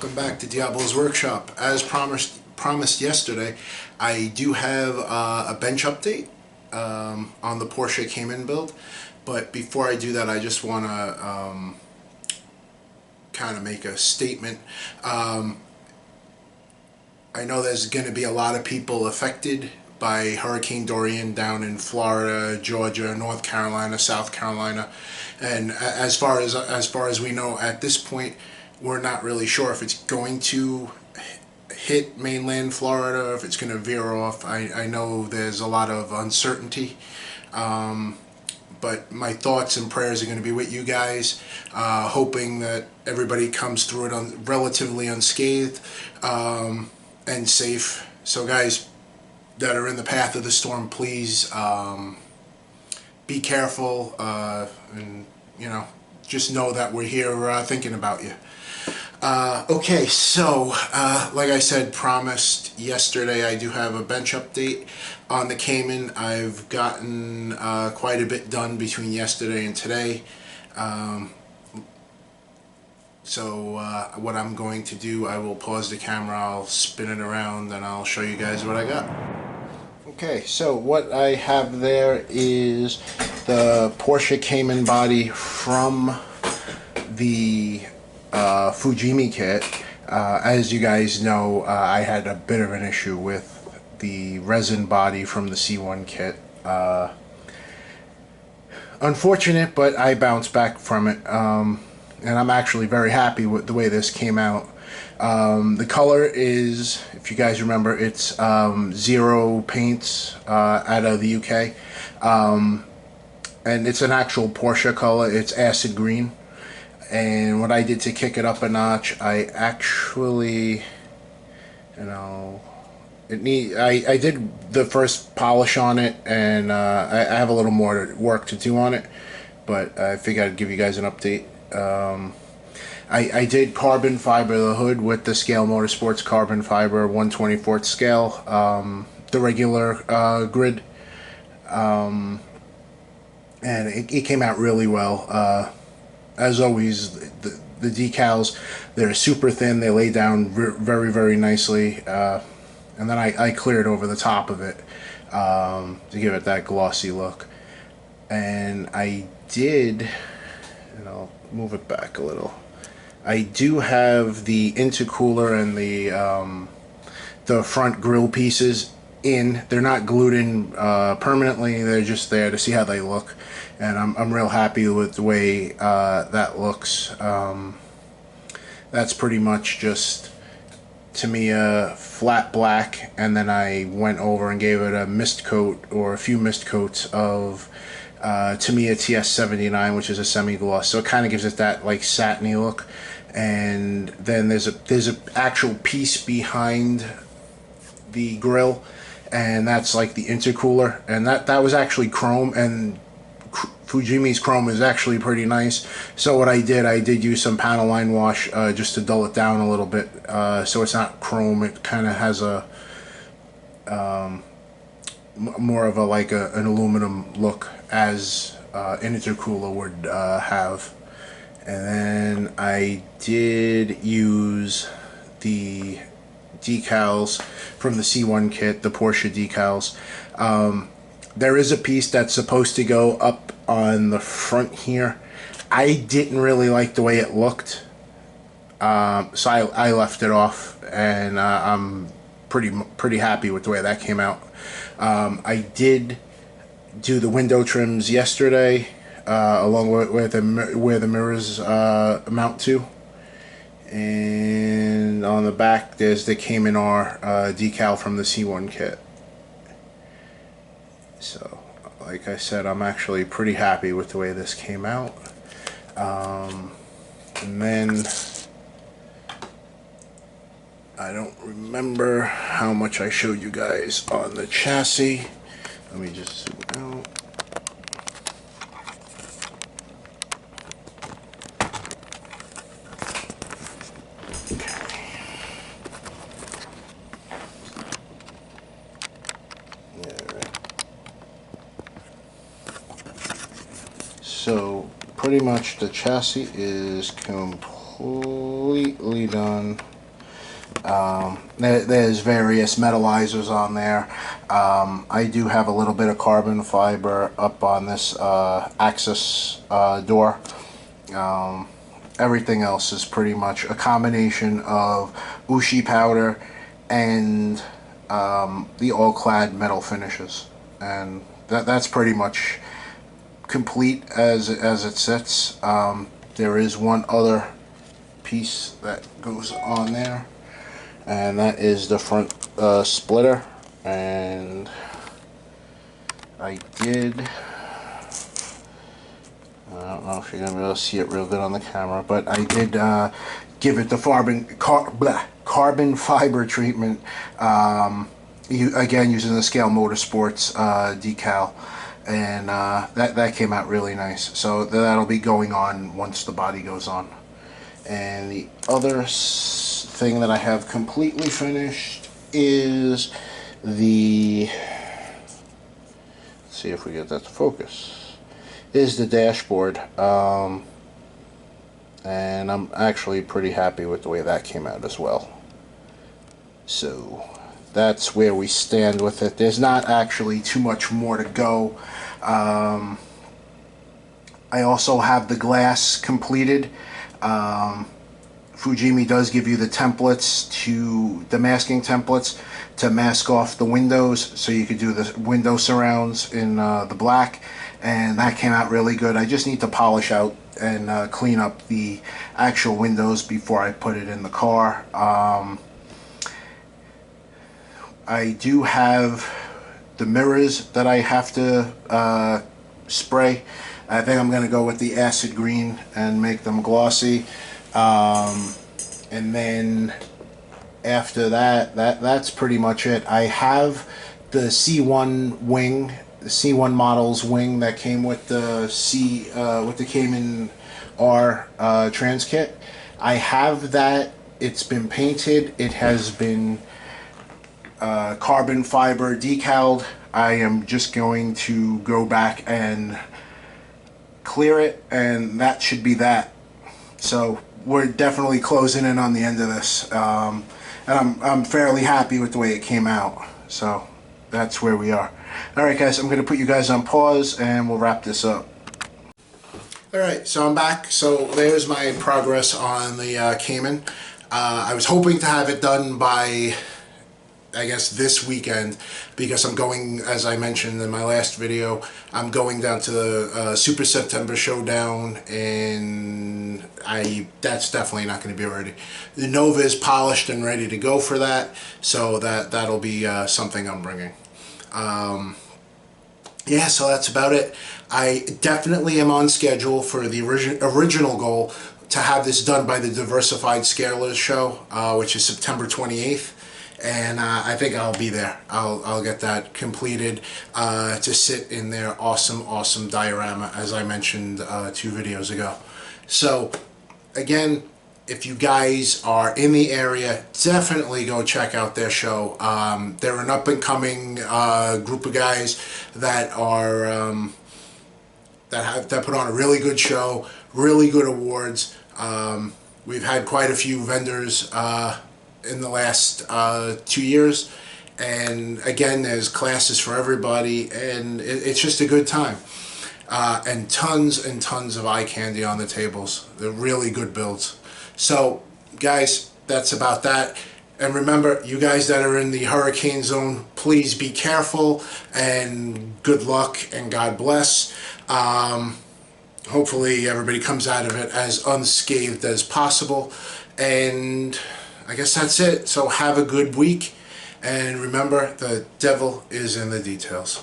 welcome back to Diablo's Workshop. As promised yesterday, I do have a bench update on the Porsche Cayman build, but before I do that, I just want to kind of make a statement. I know there's going to be a lot of people affected by Hurricane Dorian down in Florida, Georgia, North Carolina, South Carolina, and as far as we know at this point, we're not really sure if it's going to hit mainland Florida, if it's going to veer off. I know there's a lot of uncertainty, but my thoughts and prayers are going to be with you guys, hoping that everybody comes through it relatively unscathed and safe. So guys that are in the path of the storm, please be careful, and just know that we're here thinking about you. Okay, so like I said, promised yesterday, I do have a bench update on the Cayman. I've gotten quite a bit done between yesterday and today. So what I'm going to do, I will pause the camera, I'll spin it around, and I'll show you guys what I got. Okay, so what I have there is the Porsche Cayman body from the Fujimi kit. As you guys know, I had a bit of an issue with the resin body from the C1 kit. Unfortunate, but I bounced back from it, and I'm actually very happy with the way this came out. The color is, if you guys remember, it's Zero Paints out of the UK, and it's an actual Porsche color. It's acid green. And what I did to kick it up a notch, I actually, I did the first polish on it, and I have a little more work to do on it, but I figured I'd give you guys an update. I did carbon fiber the hood with the Scale Motorsports carbon fiber 1/24 scale, the regular grid, and it came out really well. As always, the decals, they're super thin, they lay down very, very nicely, and then I cleared over the top of it to give it that glossy look. And I did, and I'll move it back a little, I do have the intercooler and the front grille pieces in. They're not glued in permanently, they're just there to see how they look, and I'm real happy with the way that looks. That's pretty much just, to me, a flat black, and then I went over and gave it a mist coat, or a few mist coats of Tamiya TS79, which is a semi-gloss, so it kind of gives it that like satiny look. And then there's a actual piece behind the grill, and that's like the intercooler, and that was actually chrome, and Fujimi's chrome is actually pretty nice. So what I did use some panel line wash just to dull it down a little bit, so it's not chrome. It kind of has a more of a an aluminum look, as an intercooler would have. And then I did use the decals from the C1 kit, the Porsche decals. There is a piece that's supposed to go up on the front here. I didn't really like the way it looked, so I left it off, and I'm pretty happy with the way that came out. I did do the window trims yesterday, along with where the mirrors mount to, and on the back there's the Cayman R decal from the C1 kit. So like I said, I'm actually pretty happy with the way this came out. And then I don't remember how much I showed you guys on the chassis. Let me just zoom out. pretty much the chassis is completely done. There's various metallizers on there. I do have a little bit of carbon fiber up on this access door. Everything else is pretty much a combination of ushi powder and the all-clad metal finishes, and that's pretty much complete as it sits. There is one other piece that goes on there, and that is the front splitter. And I don't know if you're gonna be able to see it real good on the camera, but I did give it the carbon fiber treatment, again using the Scale Motorsports decal, and that came out really nice. So that'll be going on once the body goes on. And the other thing that I have completely finished is the, let's see if we get that to focus, is the dashboard. And I'm actually pretty happy with the way that came out as well. So that's where we stand with it. There's not actually too much more to go. I also have the glass completed. Fujimi does give you the templates, the masking templates to mask off the windows, so you could do the window surrounds in the black, and that came out really good. I just need to polish out and clean up the actual windows before I put it in the car. I do have the mirrors that I have to spray. I think I'm going to go with the acid green and make them glossy. And then after that's pretty much it. I have the C1 wing, the C1 model's wing that came with the with the Cayman R trans kit. I have that. It's been painted. It has been carbon fiber decaled. I am just going to go back and clear it, and that should be that. So we're definitely closing in on the end of this, and I'm fairly happy with the way it came out. So that's where we are. Alright guys, I'm going to put you guys on pause and we'll wrap this up. Alright, so I'm back. So there's my progress on the Cayman. I was hoping to have it done by, I guess, this weekend, because I'm going, as I mentioned in my last video, I'm going down to the Super September Showdown, and that's definitely not going to be ready. The Nova is polished and ready to go for that, so that'll be something I'm bringing. Yeah, so that's about it. I definitely am on schedule for the original goal to have this done by the Diversified Scalers show, which is September 28th. And I think I'll be there. I'll get that completed to sit in their awesome diorama, as I mentioned 2 videos ago. So again, if you guys are in the area, definitely go check out their show. They're an up-and-coming group of guys that are that put on a really good show, really good awards. We've had quite a few vendors in the last 2 years, and again, there's classes for everybody, and it's just a good time. And tons of eye candy on the tables. They're really good builds. So guys, that's about that. And remember, you guys that are in the hurricane zone, please be careful, and good luck, and God bless. Hopefully everybody comes out of it as unscathed as possible, and I guess that's it. So have a good week, and remember, the devil is in the details.